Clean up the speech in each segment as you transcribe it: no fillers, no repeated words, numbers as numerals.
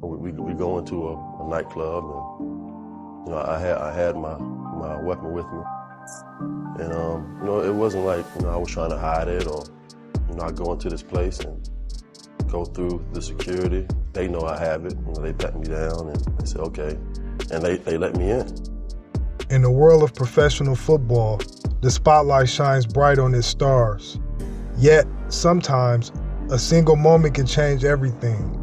We go into a nightclub, and I had my weapon with me, and it wasn't like I was trying to hide it, or I go into this place and go through the security. They know I have it. They pat me down and they say okay, and they let me in. In the world of professional football, the spotlight shines bright on its stars. Yet, sometimes, a single moment can change everything.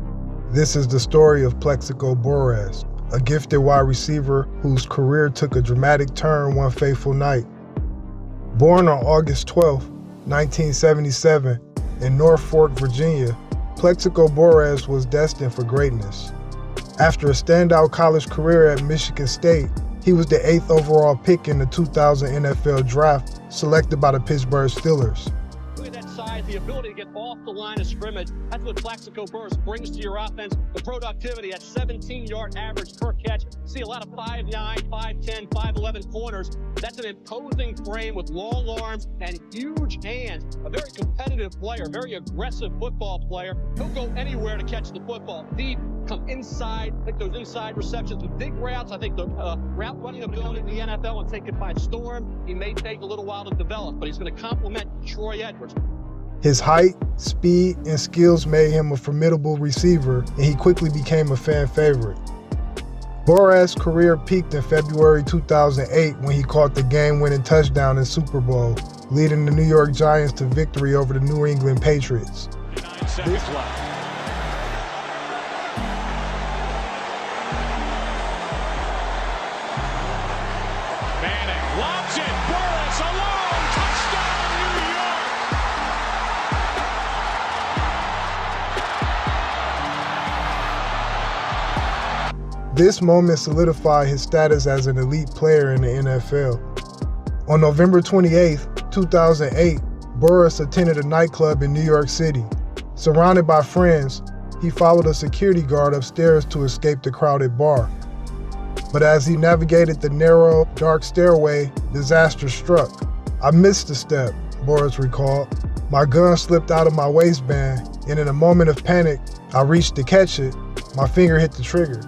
This is the story of Plaxico Burress, a gifted wide receiver whose career took a dramatic turn one fateful night. Born on August 12, 1977, in North Fork, Virginia, Plaxico Burress was destined for greatness. After a standout college career at Michigan State, he was the 8th overall pick in the 2000 NFL Draft, selected by the Pittsburgh Steelers. Look at that size, the ability to get off the line of scrimmage. That's what Plaxico Burress brings to your offense. The productivity at 17-yard average per catch. See a lot of 5'9", 5'10", 5'11" corners. That's an imposing frame with long arms and huge hands. A very competitive player, very aggressive football player. He'll go anywhere to catch the football. Deep, come inside, I think those inside receptions with big routes. I think the route running ability in the NFL will take it by storm. He may take a little while to develop, but he's going to complement Troy Edwards. His height, speed, and skills made him a formidable receiver, and he quickly became a fan favorite. Burress' career peaked in February 2008 when he caught the game-winning touchdown in Super Bowl, leading the New York Giants to victory over the New England Patriots. 9 seconds left. Manning lobs it. Burress alone. Touchdown, New York. This moment solidified his status as an elite player in the NFL. On November 28, 2008, Burress attended a nightclub in New York City. Surrounded by friends, he followed a security guard upstairs to escape the crowded bar. But as he navigated the narrow, dark stairway, disaster struck. "I missed a step," Burress recalled. "My gun slipped out of my waistband, and in a moment of panic, I reached to catch it. My finger hit the trigger."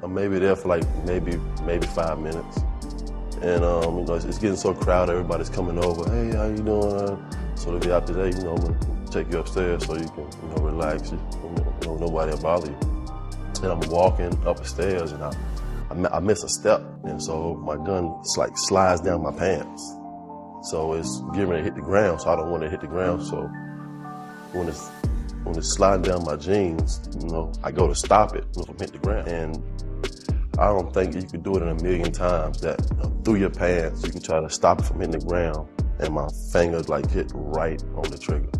I'm maybe there for like maybe 5 minutes, and it's getting so crowded. Everybody's coming over. "Hey, how you doing?" So the day after that, I'm gonna take you upstairs so you can relax. Nobody will bother you. And I'm walking up the stairs, and I miss a step, and so my gun slides down my pants. So it's getting ready to hit the ground. So I don't want to hit the ground. So when it's sliding down my jeans, I go to stop it from hitting the ground. And I don't think you could do it in a million times that through your pants, you can try to stop it from hitting the ground, and my finger hit right on the trigger.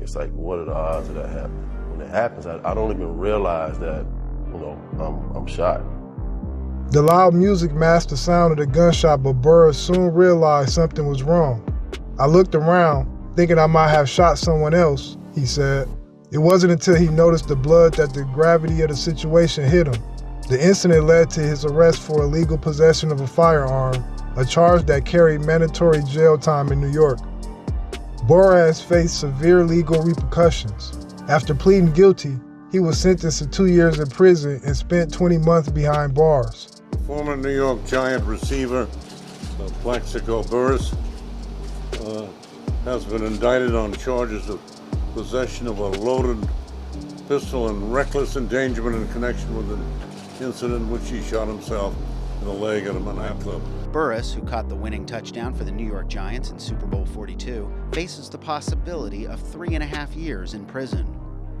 It's like, what are the odds of that happening? When it happens, I don't even realize that, I'm shot. The loud music masked the sound of the gunshot, but Burress soon realized something was wrong. "I looked around, thinking I might have shot someone else," he said. It wasn't until he noticed the blood that the gravity of the situation hit him. The incident led to his arrest for illegal possession of a firearm, a charge that carried mandatory jail time in New York. Burress faced severe legal repercussions. After pleading guilty, he was sentenced to 2 years in prison and spent 20 months behind bars. Former New York Giant receiver Plaxico Burress has been indicted on charges of possession of a loaded pistol and reckless endangerment in connection with an incident in which he shot himself in the leg at a nightclub. Burress, who caught the winning touchdown for the New York Giants in Super Bowl 42, faces the possibility of 3.5 years in prison.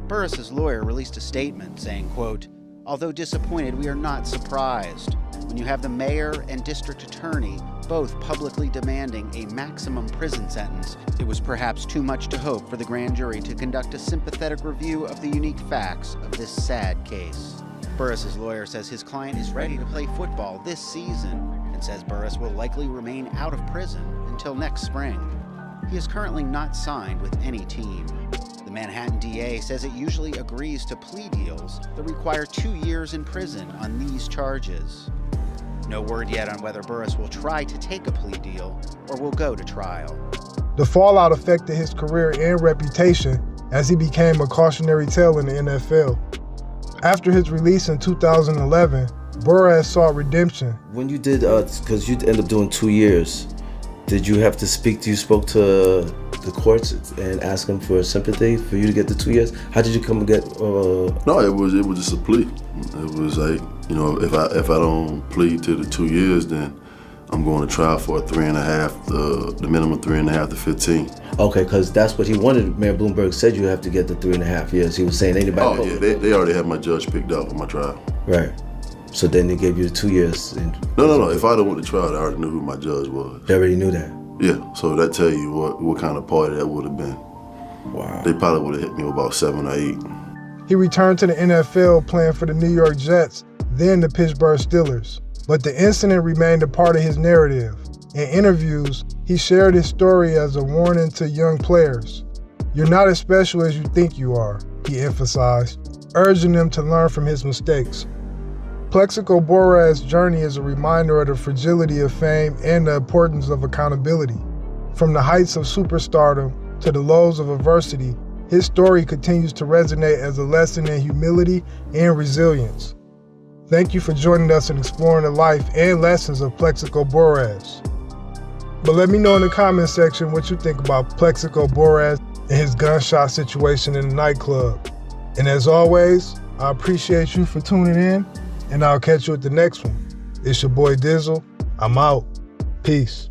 Burress's lawyer released a statement saying, quote, "Although disappointed, we are not surprised. When you have the mayor and district attorney both publicly demanding a maximum prison sentence, it was perhaps too much to hope for the grand jury to conduct a sympathetic review of the unique facts of this sad case." Burress's lawyer says his client is ready to play football this season and says Burress will likely remain out of prison until next spring. He is currently not signed with any team. The Manhattan DA says it usually agrees to plea deals that require 2 years in prison on these charges. No word yet on whether Burress will try to take a plea deal or will go to trial. The fallout affected his career and reputation as he became a cautionary tale in the NFL. After his release in 2011, Burress sought redemption. When you did, because you ended up doing 2 years, did you have to you spoke to the courts and ask them for sympathy for you to get the 2 years? How did you come and get? No, it was just a plea. It was like, you know, if I don't plead to the 2 years, then I'm going to trial for 3.5, the minimum 3.5 to 15. Okay, because that's what he wanted. Mayor Bloomberg said you have to get the 3.5 years. He was saying anybody. Oh yeah, they already had my judge picked up for my trial. Right. So then they gave you the 2 years. No. If I'd have went to trial, I already knew who my judge was. They already knew that? Yeah, so that tell you what kind of party that would have been. Wow. They probably would have hit me with about 7 or 8. He returned to the NFL playing for the New York Jets, then the Pittsburgh Steelers. But the incident remained a part of his narrative. In interviews, he shared his story as a warning to young players. "You're not as special as you think you are," he emphasized, urging them to learn from his mistakes. Plaxico Burress' journey is a reminder of the fragility of fame and the importance of accountability. From the heights of superstardom to the lows of adversity, his story continues to resonate as a lesson in humility and resilience. Thank you for joining us in exploring the life and lessons of Plaxico Burress. But let me know in the comment section what you think about Plaxico Burress and his gunshot situation in the nightclub. And as always, I appreciate you for tuning in, and I'll catch you at the next one. It's your boy Dizzle. I'm out. Peace.